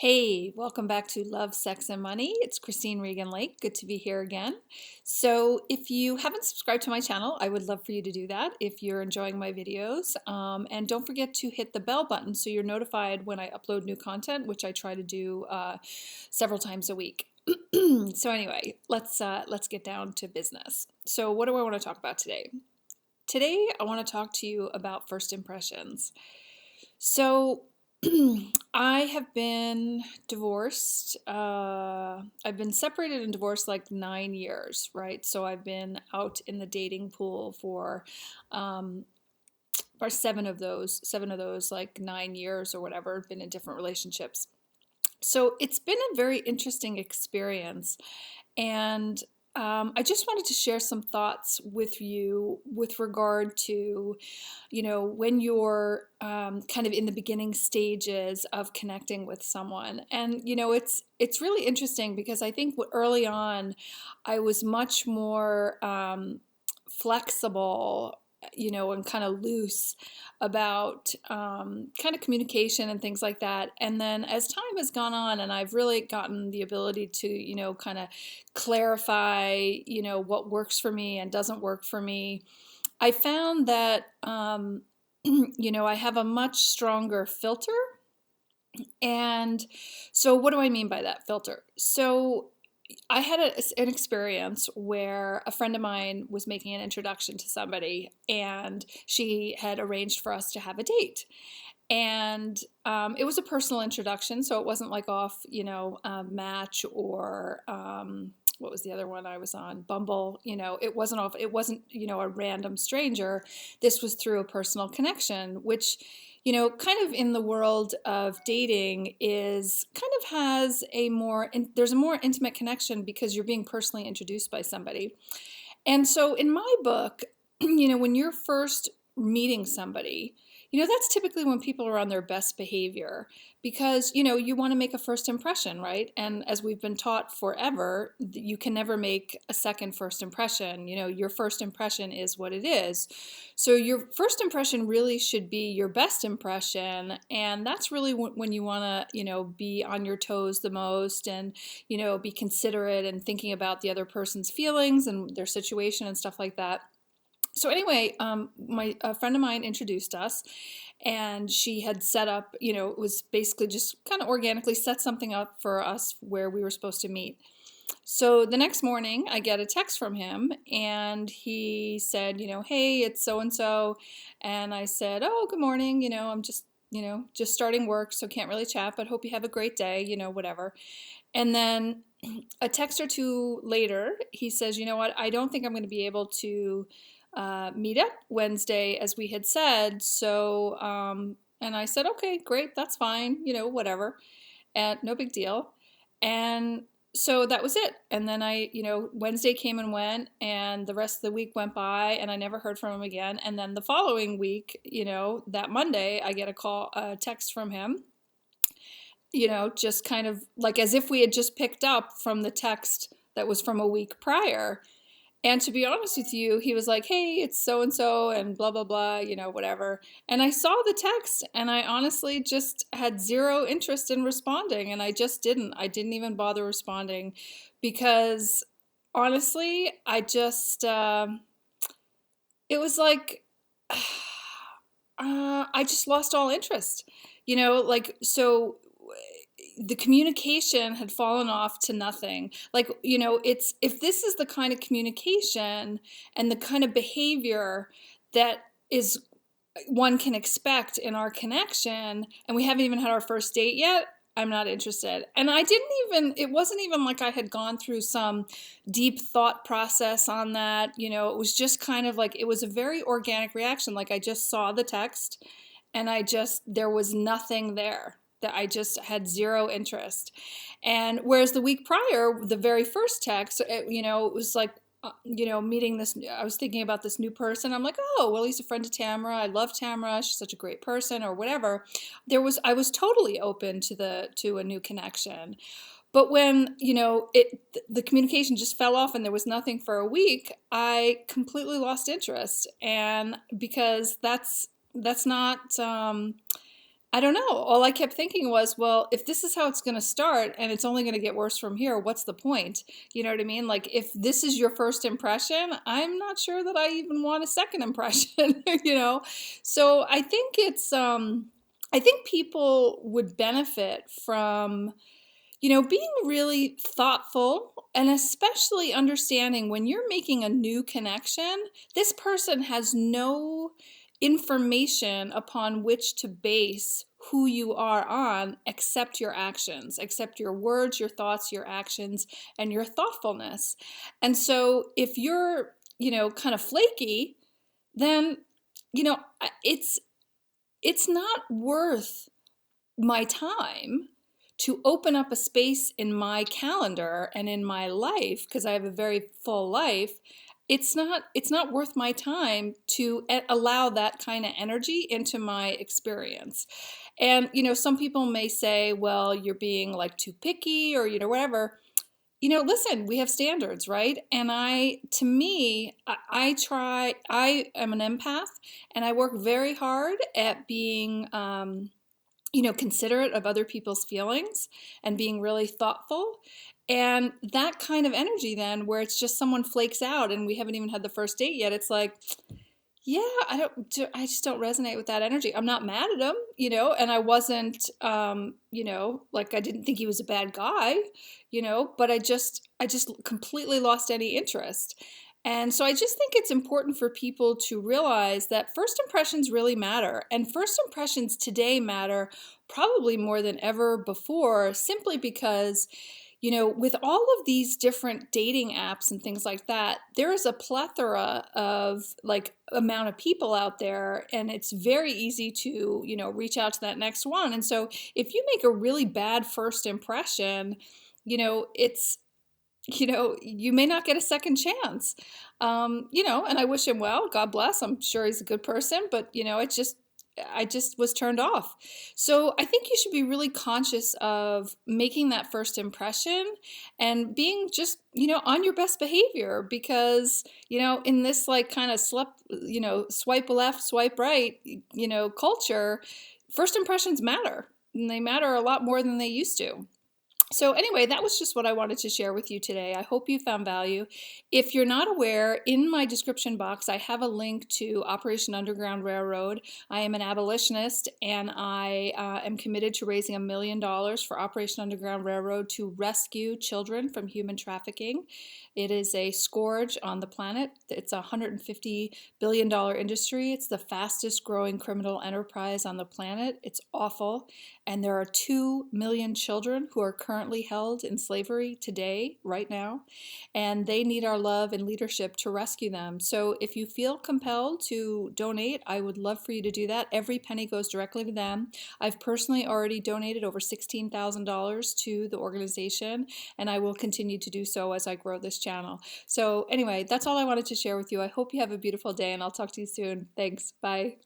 Hey, welcome back to Love, Sex, and Money. It's Christine Regan Lake. Good to be here again. So, if you haven't subscribed to my channel, I would love for you to do that if you're enjoying my videos. And don't forget to hit the bell button so you're notified when I upload new content, which I try to do several times a week. So anyway, let's get down to business. So, what do I want to talk about today? Today, I want to talk to you about first impressions. So, I have been divorced. I've been separated and divorced like 9 years, right? So I've been out in the dating pool um, for seven of those, like 9 years or whatever, been in different relationships. So it's been a very interesting experience. And I just wanted to share some thoughts with you with regard to, when you're kind of in the beginning stages of connecting with someone. And, it's really interesting because I think early on I was much more flexible, and kind of loose about kind of communication and things like that. And then as time has gone on, and I've really gotten the ability to, kind of clarify, what works for me and doesn't work for me, I found that, I have a much stronger filter. And so, what do I mean by that filter? So, I had an experience where a friend of mine was making an introduction to somebody, and she had arranged for us to have a date. And it was a personal introduction, so it wasn't like off, Match or what was the other one I was on? Bumble. It wasn't off. It wasn't, a random stranger. This was through a personal connection, which, kind of in the world of dating is kind of has there's a more intimate connection because you're being personally introduced by somebody. And so in my book, when you're first meeting somebody, that's typically when people are on their best behavior because, you want to make a first impression, right? And as we've been taught forever, you can never make a second first impression. Your first impression is what it is. So your first impression really should be your best impression. And that's really when you want to, be on your toes the most and, be considerate and thinking about the other person's feelings and their situation and stuff like that. So anyway, a friend of mine introduced us, and she had set up, it was basically just kind of organically set something up for us where we were supposed to meet. So the next morning, I get a text from him, and he said, hey, it's so and so, and I said, oh, good morning, I'm just starting work, so can't really chat, but hope you have a great day, whatever. And then a text or two later, he says, you know what, I don't think I'm going to be able to meet up Wednesday as we had said. So, and I said, okay, great, that's fine, whatever, and no big deal. And so that was it. And then Wednesday came and went, and the rest of the week went by, and I never heard from him again. And then the following week, that Monday, I get a text from him, just kind of like as if we had just picked up from the text that was from a week prior. And to be honest with you, he was like, hey, it's so and so and blah, blah, blah, whatever. And I saw the text, and I honestly just had zero interest in responding. And I just didn't. I didn't even bother responding because honestly, it was like, I just lost all interest, so the communication had fallen off to nothing. Like, it's if this is the kind of communication and the kind of behavior that is one can expect in our connection, and we haven't even had our first date yet, I'm not interested. And it wasn't even like I had gone through some deep thought process on that. It was just kind of like, it was a very organic reaction. Like I just saw the text, and there was nothing there, that I just had zero interest. And whereas the week prior, the very first text, it was like, meeting this, I was thinking about this new person. I'm like, oh, well, he's a friend of Tamara. I love Tamara. She's such a great person, or whatever. I was totally open to a new connection. But when, the communication just fell off and there was nothing for a week, I completely lost interest. And because that's not, I don't know. All I kept thinking was, well, if this is how it's going to start and it's only going to get worse from here, what's the point? You know what I mean? Like, if this is your first impression, I'm not sure that I even want a second impression, you know? So I think people would benefit from, being really thoughtful and especially understanding when you're making a new connection, this person has no information upon which to base who you are on except your actions, except your words, your thoughts, your actions, and your thoughtfulness. And so if you're, kind of flaky, then, you know, it's not worth my time to open up a space in my calendar and in my life, because I have a very full life. It's not worth my time to allow that kind of energy into my experience. And some people may say, well, you're being like too picky, or whatever. Listen, we have standards, right? And to me, I am an empath, and I work very hard at being considerate of other people's feelings and being really thoughtful. And that kind of energy, then, where it's just someone flakes out and we haven't even had the first date yet, it's like, yeah, I just don't resonate with that energy. I'm not mad at him, and I wasn't, like, I didn't think he was a bad guy, but I just completely lost any interest. And so I just think it's important for people to realize that first impressions really matter. And first impressions today matter probably more than ever before, simply because with all of these different dating apps and things like that, there is a plethora of like amount of people out there, and it's very easy to, reach out to that next one. And so if you make a really bad first impression, it's, you may not get a second chance. And I wish him well. God bless. I'm sure he's a good person, but I just was turned off. So I think you should be really conscious of making that first impression and being just, on your best behavior, because, in this like kind of swipe left, swipe right, culture, first impressions matter, and they matter a lot more than they used to. So anyway, that was just what I wanted to share with you today. I hope you found value. If you're not aware, in my description box, I have a link to Operation Underground Railroad. I am an abolitionist, and I am committed to raising $1 million for Operation Underground Railroad to rescue children from human trafficking. It is a scourge on the planet. It's a $150 billion industry. It's the fastest growing criminal enterprise on the planet. It's awful. And there are 2 million children who are currently held in slavery today, right now, and they need our love and leadership to rescue them. So if you feel compelled to donate, I would love for you to do that. Every penny goes directly to them. I've personally already donated over $16,000 to the organization, and I will continue to do so as I grow this channel. So anyway, that's all I wanted to share with you. I hope you have a beautiful day, and I'll talk to you soon. Thanks. Bye.